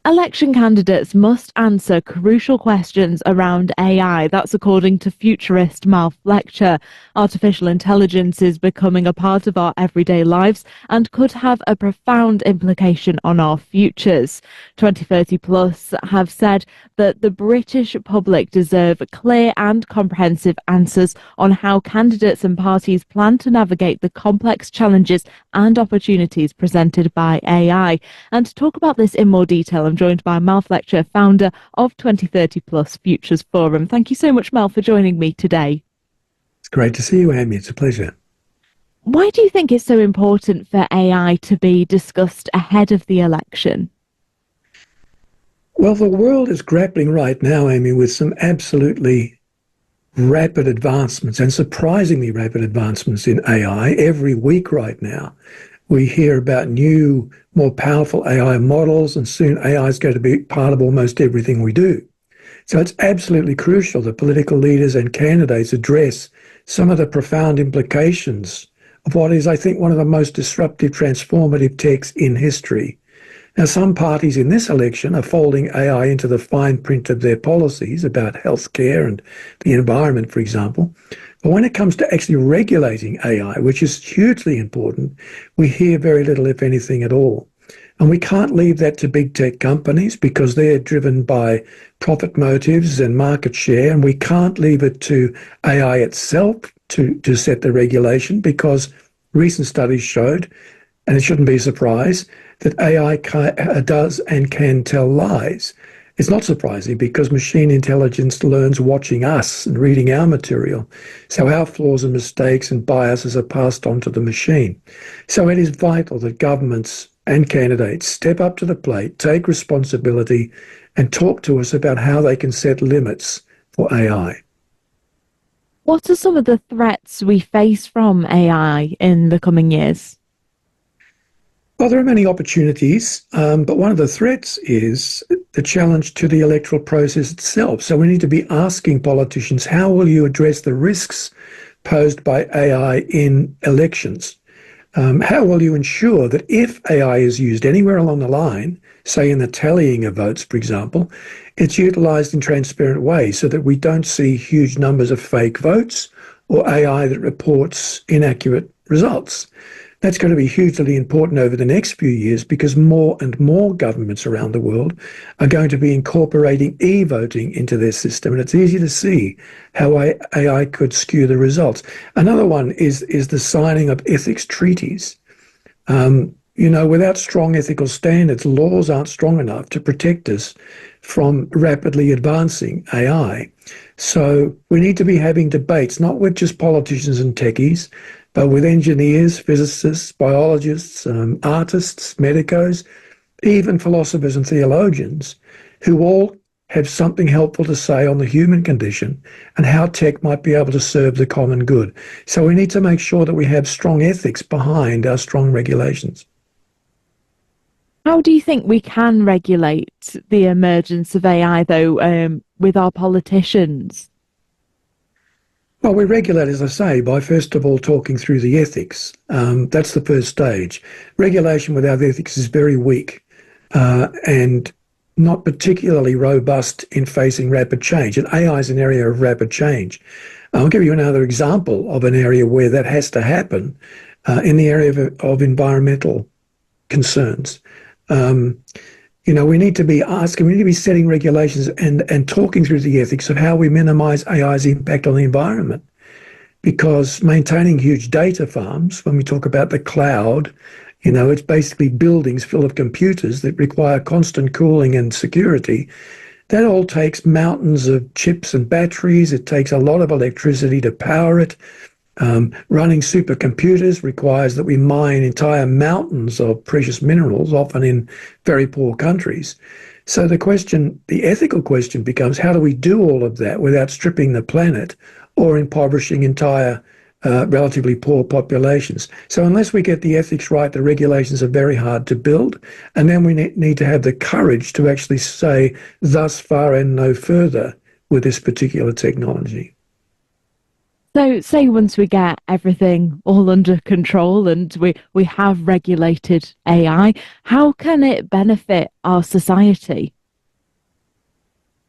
Election candidates must answer crucial questions around AI. That's according to Futurist Fletcher. Artificial intelligence is becoming a part of our everyday lives and could have a profound implication on our futures. 2030 Plus have said that the British public deserve clear and comprehensive answers on how candidates and parties plan to navigate the complex challenges and opportunities presented by AI. And to talk about this in more detail, I'm joined by Mal Fletcher, founder of 2030 Plus Futures Forum. Thank you so much, Mal, for joining me today. It's great to see you, Amy. It's a pleasure. Why do you think it's so important for AI to be discussed ahead of the election? Well, the world is grappling right now, Amy, with some absolutely rapid advancements and surprisingly rapid advancements in AI. Every week right now, we hear about new, more powerful AI models, and soon AI is going to be part of almost everything we do. So it's absolutely crucial that political leaders and candidates address some of the profound implications of what is, I think, one of the most disruptive, transformative techs in history. Now, some parties in this election are folding AI into the fine print of their policies about healthcare and the environment, for example. But when it comes to actually regulating AI, which is hugely important, we hear very little, if anything, at all. And we can't leave that to big tech companies because they're driven by profit motives and market share. And we can't leave it to AI itself to set the regulation, because recent studies showed, and it shouldn't be a surprise, that AI does and can tell lies. It's not surprising because machine intelligence learns watching us and reading our material. So our flaws and mistakes and biases are passed on to the machine. So it is vital that governments and candidates step up to the plate, take responsibility, and talk to us about how they can set limits for AI. What are some of the threats we face from AI in the coming years? Well, there are many opportunities, but one of the threats is the challenge to the electoral process itself. So we need to be asking politicians, how will you address the risks posed by AI in elections? How will you ensure that if AI is used anywhere along the line, say in the tallying of votes, for example, it's utilised in transparent ways so that we don't see huge numbers of fake votes or AI that reports inaccurate results? That's going to be hugely important over the next few years because more and more governments around the world are going to be incorporating e-voting into their system. And it's easy to see how AI could skew the results. Another one is the signing of ethics treaties. Without strong ethical standards, laws aren't strong enough to protect us from rapidly advancing AI. So we need to be having debates, not with just politicians and techies, but with engineers, physicists, biologists, artists, medicos, even philosophers and theologians, who all have something helpful to say on the human condition and how tech might be able to serve the common good. So we need to make sure that we have strong ethics behind our strong regulations. How do you think we can regulate the emergence of AI, though, with our politicians? Well, we regulate, as I say, by first of all talking through the ethics. That's the first stage. Regulation without ethics is very weak and not particularly robust in facing rapid change. And AI is an area of rapid change. I'll give you another example of an area where that has to happen in the area of environmental concerns. We need to be asking, we need to be setting regulations and talking through the ethics of how we minimize AI's impact on the environment. Because maintaining huge data farms, when we talk about the cloud, it's basically buildings full of computers that require constant cooling and security. That all takes mountains of chips and batteries. It takes a lot of electricity to power it. Running supercomputers requires that we mine entire mountains of precious minerals, often in very poor countries. So the ethical question becomes, how do we do all of that without stripping the planet or impoverishing entire relatively poor populations? So unless we get the ethics right, the regulations are very hard to build. And then we need to have the courage to actually say thus far and no further with this particular technology. So, say once we get everything all under control and we have regulated AI, how can it benefit our society?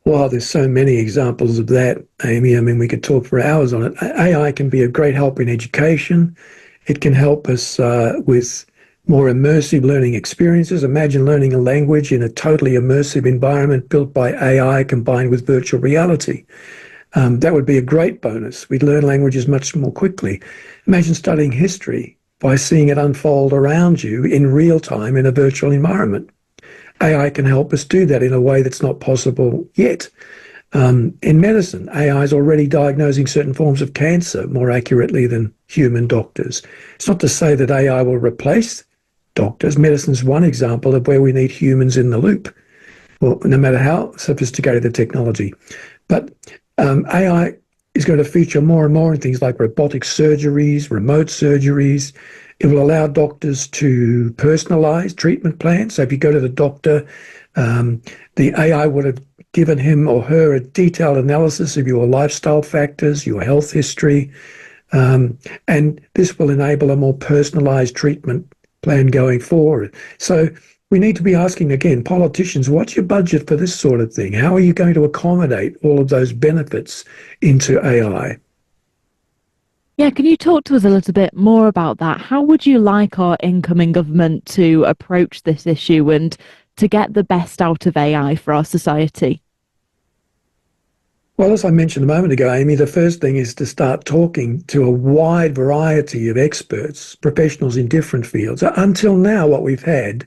Well, there's so many examples of that, Amy. I mean, we could talk for hours on it. AI can be a great help in education. It can help us with more immersive learning experiences. Imagine learning a language in a totally immersive environment built by AI combined with virtual reality. That would be a great bonus. We'd learn languages much more quickly. Imagine studying history by seeing it unfold around you in real time in a virtual environment. AI can help us do that in a way that's not possible yet. In medicine, AI is already diagnosing certain forms of cancer more accurately than human doctors. It's not to say that AI will replace doctors. Medicine is one example of where we need humans in the loop, well, no matter how sophisticated the technology. But AI is going to feature more and more in things like robotic surgeries, remote surgeries. It will allow doctors to personalize treatment plans. So if you go to the doctor, the AI would have given him or her a detailed analysis of your lifestyle factors, your health history, and this will enable a more personalized treatment plan going forward. So we need to be asking again, politicians, what's your budget for this sort of thing? How are you going to accommodate all of those benefits into AI? Yeah, can you talk to us a little bit more about that? How would you like our incoming government to approach this issue and to get the best out of AI for our society? Well, as I mentioned a moment ago, Amy, the first thing is to start talking to a wide variety of experts, professionals in different fields. Until now, what we've had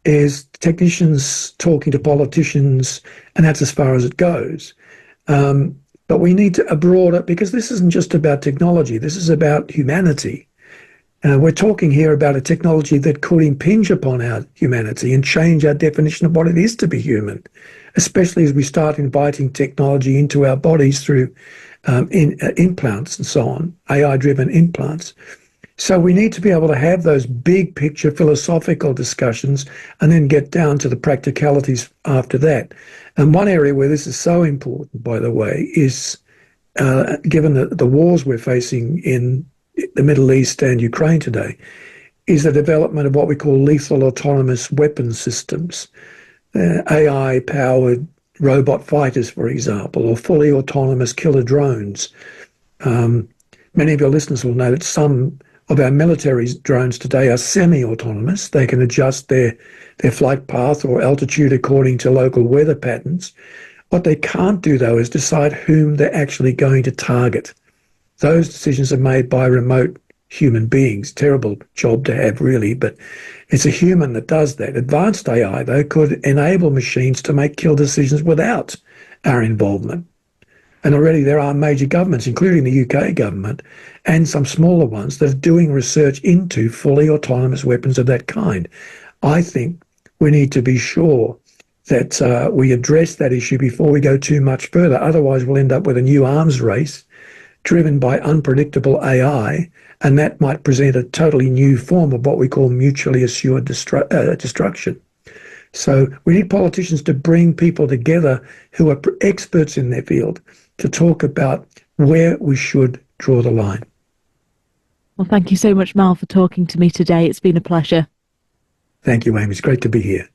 is technicians talking to politicians, and that's as far as it goes. But we need to broaden it because this isn't just about technology. This is about humanity. We're talking here about a technology that could impinge upon our humanity and change our definition of what it is to be human, especially as we start inviting technology into our bodies through implants and so on, AI-driven implants. So we need to be able to have those big picture philosophical discussions and then get down to the practicalities after that. And one area where this is so important, by the way, is given the wars we're facing in the Middle East and Ukraine today, is the development of what we call lethal autonomous weapon systems, AI-powered robot fighters, for example, or fully autonomous killer drones. Many of your listeners will know that some of our military drones today are semi-autonomous. They can adjust their flight path or altitude according to local weather patterns. What they can't do, though, is decide whom they're actually going to target. Those decisions are made by remote human beings. Terrible job to have, really, but it's a human that does that. Advanced AI, though, could enable machines to make kill decisions without our involvement. And already there are major governments, including the UK government, and some smaller ones, that are doing research into fully autonomous weapons of that kind. I think we need to be sure that we address that issue before we go too much further. Otherwise, we'll end up with a new arms race driven by unpredictable AI, and that might present a totally new form of what we call mutually assured destruction. So we need politicians to bring people together who are experts in their field to talk about where we should draw the line. Well, thank you so much, Mal, for talking to me today. It's been a pleasure. Thank you, Amy. It's great to be here.